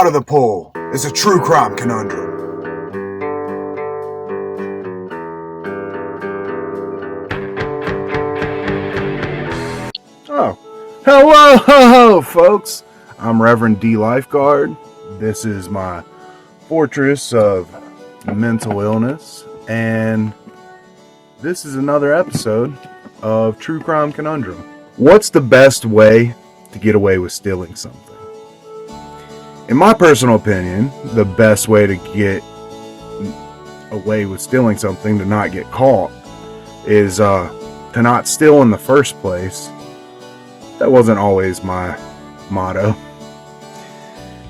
out of the poll. It's a true crime conundrum. Oh, hello, folks. I'm Reverend D. Lifeguard. This is my fortress of mental illness, and this is another episode of True Crime Conundrum. What's the best way to get away with stealing something? In my personal opinion, the best way to get away with stealing something, to not get caught, is to not steal in the first place. That wasn't always my motto.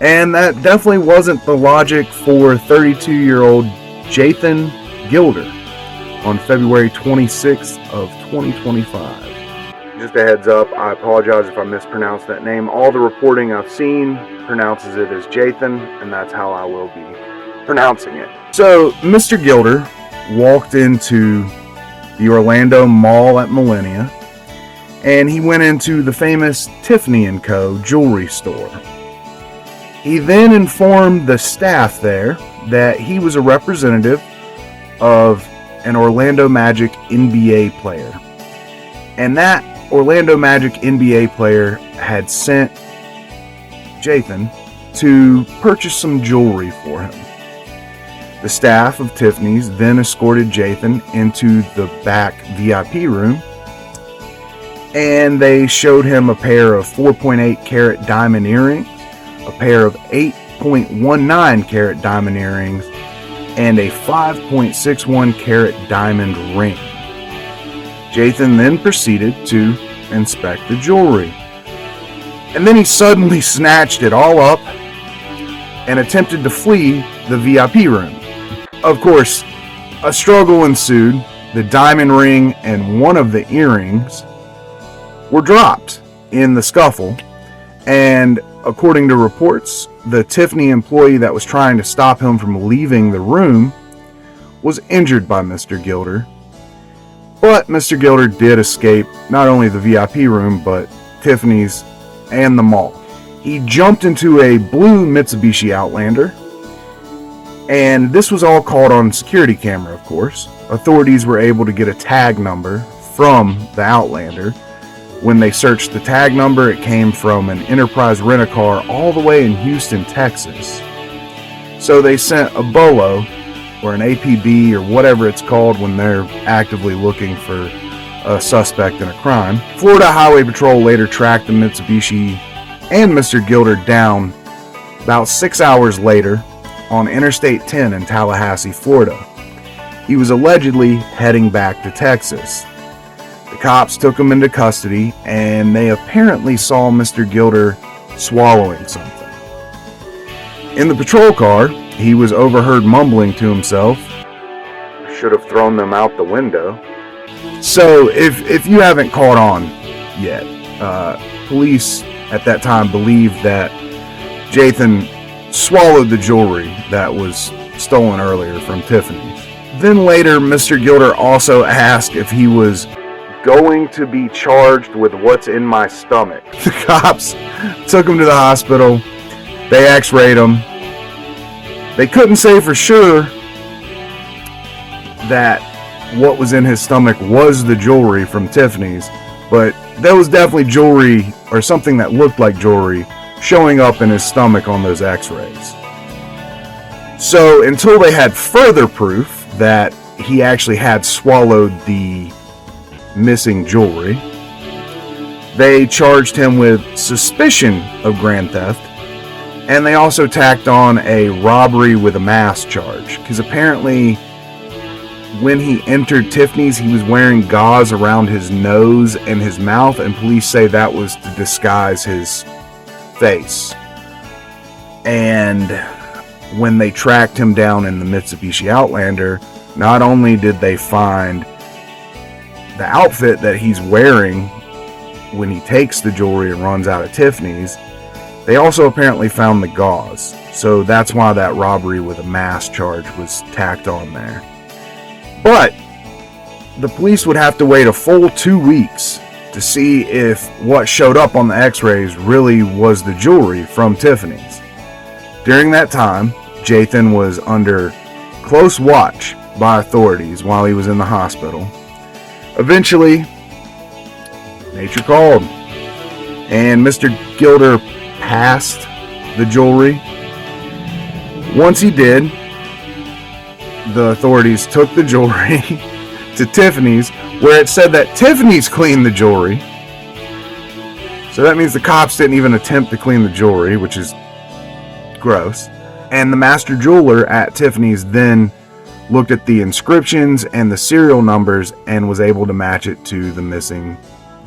And that definitely wasn't the logic for 32-year-old Jaythan Gilder on February 26th of 2025. Just a heads up, I apologize if I mispronounced that name. All the reporting I've seen pronounces it as Jaythan, and that's how I will be pronouncing it. So, Mr. Gilder walked into the Orlando Mall at Millennia, and he went into the famous Tiffany Co. jewelry store. He then informed the staff there that he was a representative of an Orlando Magic NBA player, and that Orlando Magic NBA player had sent Jaythan to purchase some jewelry for him. The staff of Tiffany's then escorted Jaythan into the back VIP room, and they showed him a pair of 4.8 carat diamond earrings, a pair of 8.19 carat diamond earrings, and a 5.61 carat diamond ring. Jaythan then proceeded to inspect the jewelry. And then he suddenly snatched it all up and attempted to flee the VIP room. Of course, a struggle ensued. The diamond ring and one of the earrings were dropped in the scuffle, and according to reports, the Tiffany employee that was trying to stop him from leaving the room was injured by Mr. Gilder. But Mr. Gilder did escape not only the VIP room, but Tiffany's and the mall. He jumped into a blue Mitsubishi Outlander, and this was all caught on security camera, of course. Authorities were able to get a tag number from the Outlander. When they searched the tag number, it came from an Enterprise rent-a-car all the way in Houston, Texas. So they sent a BOLO, or an APB, or whatever it's called when they're actively looking for a suspect in a crime. Florida Highway Patrol later tracked the Mitsubishi and Mr. Gilder down about 6 hours later on Interstate 10 in Tallahassee, Florida. He was allegedly heading back to Texas. The cops took him into custody, and they apparently saw Mr. Gilder swallowing something. In the patrol car, he was overheard mumbling to himself, "Should have thrown them out the window." So, if you haven't caught on yet, police at that time believed that Jaythan swallowed the jewelry that was stolen earlier from Tiffany's. Then later, Mr. Gilder also asked if he was going to be charged with what's in my stomach. The cops took him to the hospital. They x-rayed him. They couldn't say for sure that what was in his stomach was the jewelry from Tiffany's, but there was definitely jewelry, or something that looked like jewelry, showing up in his stomach on those x-rays. So until they had further proof that he actually had swallowed the missing jewelry, they charged him with suspicion of grand theft, and they also tacked on a robbery with a mask charge, because apparently when he entered Tiffany's, he was wearing gauze around his nose and his mouth, and police say that was to disguise his face. And when they tracked him down in the Mitsubishi Outlander, not only did they find the outfit that he's wearing when he takes the jewelry and runs out of Tiffany's, they also apparently found the gauze. So that's why that robbery with a mask charge was tacked on there. But the police would have to wait a full 2 weeks to see if what showed up on the x-rays really was the jewelry from Tiffany's. During that time, Jaythan was under close watch by authorities while he was in the hospital. Eventually, nature called, and Mr. Gilder passed the jewelry. Once he did, the authorities took the jewelry to Tiffany's, where it said that Tiffany's cleaned the jewelry. So that means the cops didn't even attempt to clean the jewelry, which is gross. And the master jeweler at Tiffany's then looked at the inscriptions and the serial numbers and was able to match it to the missing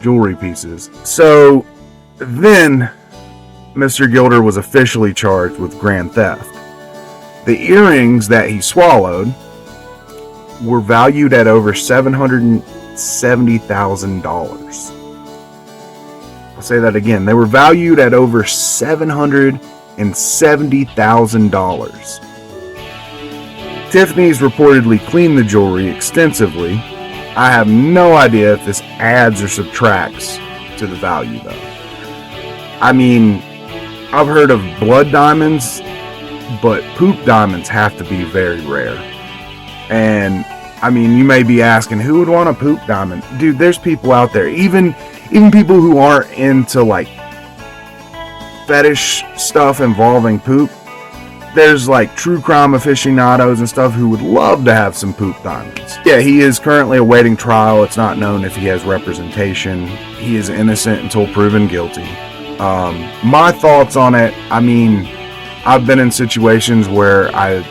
jewelry pieces. So then Mr. Gilder was officially charged with grand theft. The earrings that he swallowed were valued at over $770,000. I'll say that again. They were valued at over $770,000. Tiffany's reportedly cleaned the jewelry extensively. I have no idea if this adds or subtracts to the value, though. I mean, I've heard of blood diamonds, but poop diamonds have to be very rare. And I mean, you may be asking, who would want a poop diamond? Dude, there's people out there, even people who aren't into like fetish stuff involving poop. There's like true crime aficionados and stuff who would love to have some poop diamonds. Yeah, he is currently awaiting trial. It's not known if he has representation. He is innocent until proven guilty. My thoughts on it, I mean, I've been in situations where I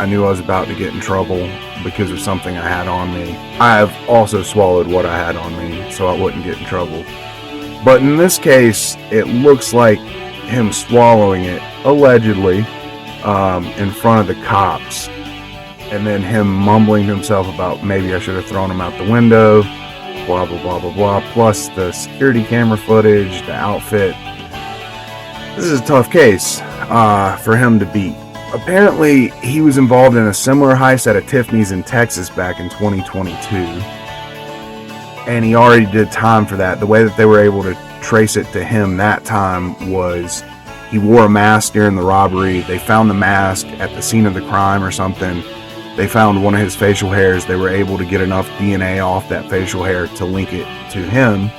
knew I was about to get in trouble because of something I had on me. I have also swallowed what I had on me so I wouldn't get in trouble. But in this case, it looks like him swallowing it, allegedly, in front of the cops. And then him mumbling to himself about maybe I should have thrown him out the window, blah, blah, blah, blah, blah. Plus the security camera footage, the outfit. This is a tough case for him to beat. Apparently, he was involved in a similar heist at a Tiffany's in Texas back in 2022. And he already did time for that. The way that they were able to trace it to him that time was he wore a mask during the robbery. They found the mask at the scene of the crime or something. They found one of his facial hairs. They were able to get enough DNA off that facial hair to link it to him.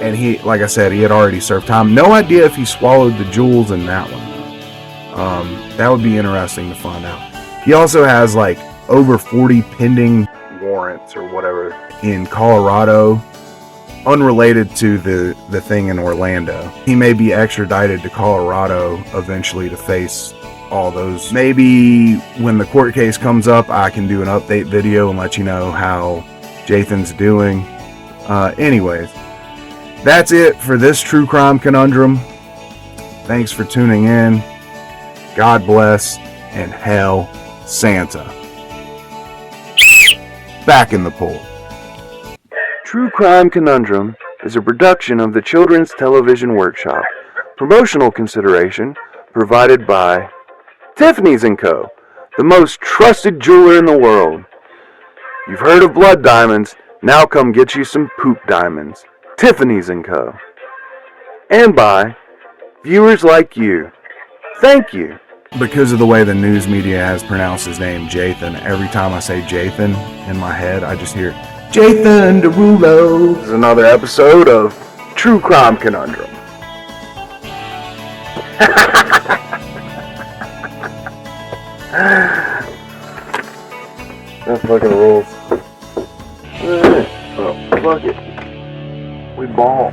And he, like I said, he had already served time. No idea if he swallowed the jewels in that one. That would be interesting to find out. He also has like over 40 pending warrants or whatever in Colorado, unrelated to the thing in Orlando. He may be extradited to Colorado eventually to face all those. Maybe when the court case comes up, I can do an update video and let you know how Jaythan's doing. Anyways, that's it for this True Crime Conundrum. Thanks for tuning in. God bless, and Hail Santa. Back in the pool. True Crime Conundrum is a production of the Children's Television Workshop. Promotional consideration provided by Tiffany's Co, the most trusted jeweler in the world. You've heard of blood diamonds, now come get you some poop diamonds. Tiffany's Co. And by viewers like you. Thank you. Because of the way the news media has pronounced his name, Jaythan, every time I say Jaythan in my head, I just hear Jaythan Derulo. This is another episode of True Crime Conundrum. That fucking rules. Oh, fuck it. We ball.